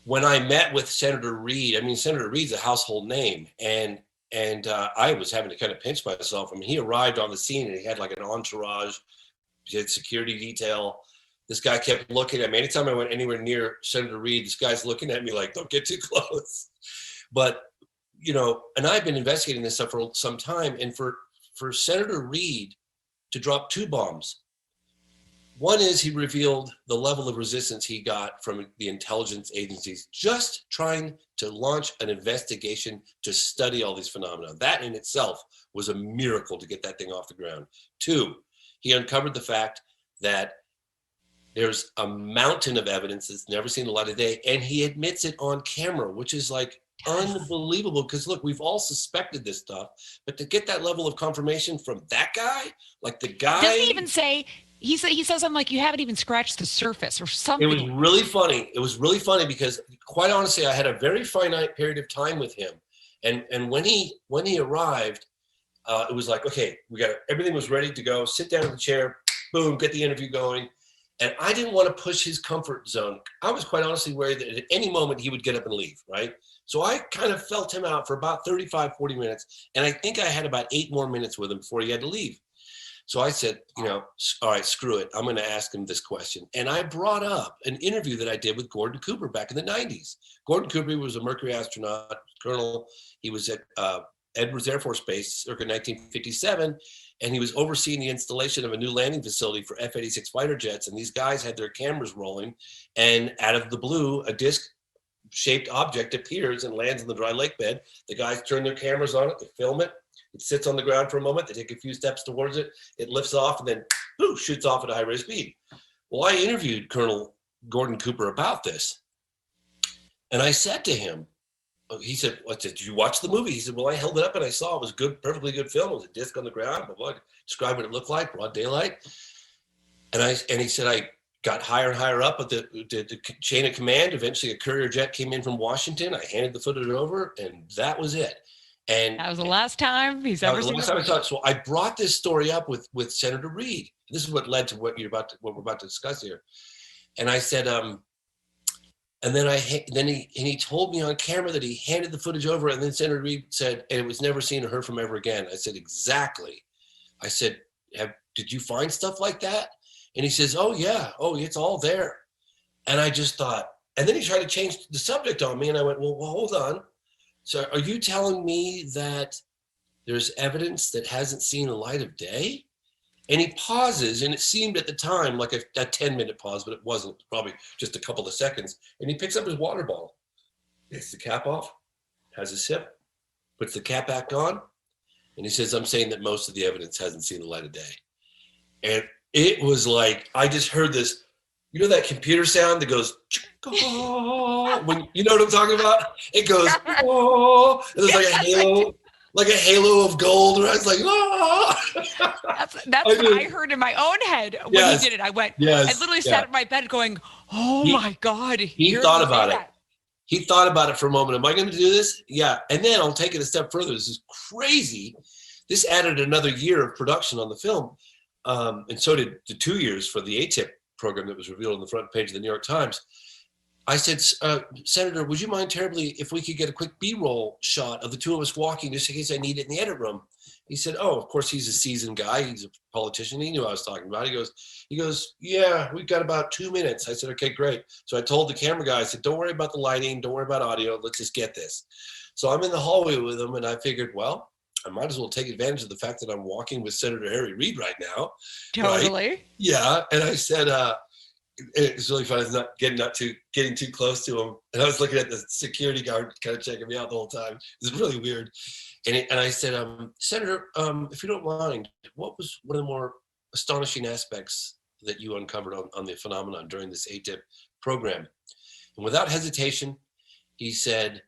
when I met with Senator Reid, I mean, Senator Reid's a household name, and I was having to kind of pinch myself. I mean, he arrived on the scene and he had like an entourage, he had security detail. This guy kept looking at me. Anytime I went anywhere near Senator Reid, this guy's looking at me like, don't get too close. But, you know, and I've been investigating this stuff for some time. And for Senator Reid to drop two bombs, one is he revealed the level of resistance he got from the intelligence agencies just trying to launch an investigation to study all these phenomena. That in itself was a miracle to get that thing off the ground. Two, he uncovered the fact that there's a mountain of evidence that's never seen the light of day, and he admits it on camera, which is like unbelievable. Because look, we've all suspected this stuff, but to get that level of confirmation from that guy, like the guy, doesn't he even say, he says something like, you haven't even scratched the surface or something. It was really funny. It was really funny because, quite honestly, I had a very finite period of time with him, and when he arrived, it was like, okay, everything was ready to go. Sit down in the chair, boom, get the interview going. And I didn't want to push his comfort zone. I was quite honestly worried that at any moment he would get up and leave, right? So I kind of felt him out for about 35, 40 minutes. And I think I had about 8 more minutes with him before he had to leave. So I said, you know, all right, screw it. I'm going to ask him this question. And I brought up an interview that I did with Gordon Cooper back in the 90s. Gordon Cooper was a Mercury astronaut, colonel. He was at Edwards Air Force Base circa 1957. And he was overseeing the installation of a new landing facility for F-86 fighter jets. And these guys had their cameras rolling. And out of the blue, a disc-shaped object appears and lands in the dry lake bed. The guys turn their cameras on it, they film it. It sits on the ground for a moment. They take a few steps towards it. It lifts off and then boom, shoots off at a high rate of speed. Well, I interviewed Colonel Gordon Cooper about this. And I said to him, he said, did you watch the movie? He said, well, I held it up and I saw it was good, perfectly good film. It was a disc on the ground, blah, blah, blah. Describe what it looked like, broad daylight. And he said, I got higher and higher up at the chain of command. Eventually a courier jet came in from Washington. I handed the footage over and that was it. And that was the last time he's ever seen it. So I brought this story up with Senator Reid. This is what led to what we're about to discuss here. And I said, and then he told me on camera that he handed the footage over, and then Senator Reid said, and it was never seen or heard from ever again. I said, exactly. I said, did you find stuff like that? And he says, oh yeah, it's all there. And I just thought, and then he tried to change the subject on me, and I went, well, hold on. So are you telling me that there's evidence that hasn't seen the light of day? And he pauses, and it seemed at the time like a 10-minute pause, but it wasn't. It was probably just a couple of seconds. And he picks up his water bottle, takes the cap off, has a sip, puts the cap back on, and he says, I'm saying that most of the evidence hasn't seen the light of day. And it was like, I just heard this, you know that computer sound that goes, when you know what I'm talking about? It goes, oh, it was like a halo of gold. And I was like, oh. That's what I heard in my own head when he did it. I went, I literally sat at my bed going, oh my God. He thought about it. He thought about it for a moment. Am I going to do this? Yeah. And then I'll take it a step further. This is crazy. This added another year of production on the film. And so did the 2 years for the ATIP program that was revealed on the front page of the New York Times. I said, Senator, would you mind terribly if we could get a quick B-roll shot of the two of us walking just in case I need it in the edit room? He said, oh, of course, he's a seasoned guy. He's a politician. He knew what I was talking about. He goes, yeah, we've got about 2 minutes. I said, okay, great. So I told the camera guy, I said, don't worry about the lighting. Don't worry about audio. Let's just get this. So I'm in the hallway with him, and I figured, well, I might as well take advantage of the fact that I'm walking with Senator Henry Reid right now. Totally. Right? Yeah. And I said, it's really fun. It's not getting too close to him. And I was looking at the security guard kind of checking me out the whole time. It was really weird. And I said, Senator, if you don't mind, what was one of the more astonishing aspects that you uncovered on the phenomenon during this ATIP program? And without hesitation, he said,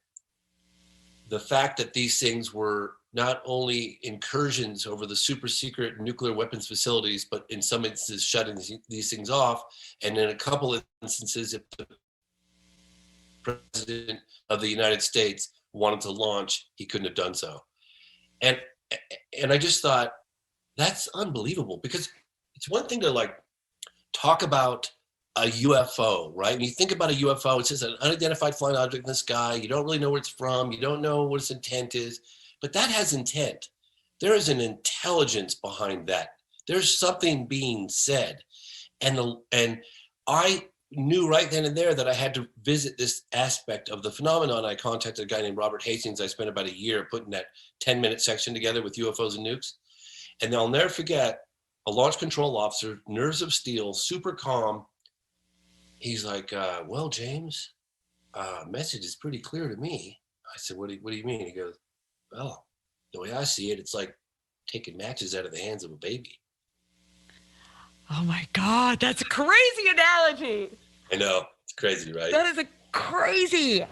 the fact that these things were not only incursions over the super secret nuclear weapons facilities, but in some instances shutting these things off. And in a couple of instances, if the president of the United States wanted to launch, he couldn't have done so. And I just thought, that's unbelievable, because it's one thing to like talk about a UFO, right? When you think about a UFO, it's just an unidentified flying object in the sky. You don't really know where it's from. You don't know what its intent is, but that has intent. There is an intelligence behind that. There's something being said. And I knew right then and there that I had to visit this aspect of the phenomenon. I contacted a guy named Robert Hastings. I spent about a year putting that 10-minute section together with UFOs and nukes. And I'll never forget, a launch control officer, nerves of steel, super calm. He's like, well, James, message is pretty clear to me. I said, what do you mean? He goes, well, the way I see it, it's like taking matches out of the hands of a baby. Oh my God, that's a crazy analogy. I know, it's crazy, right? That is crazy.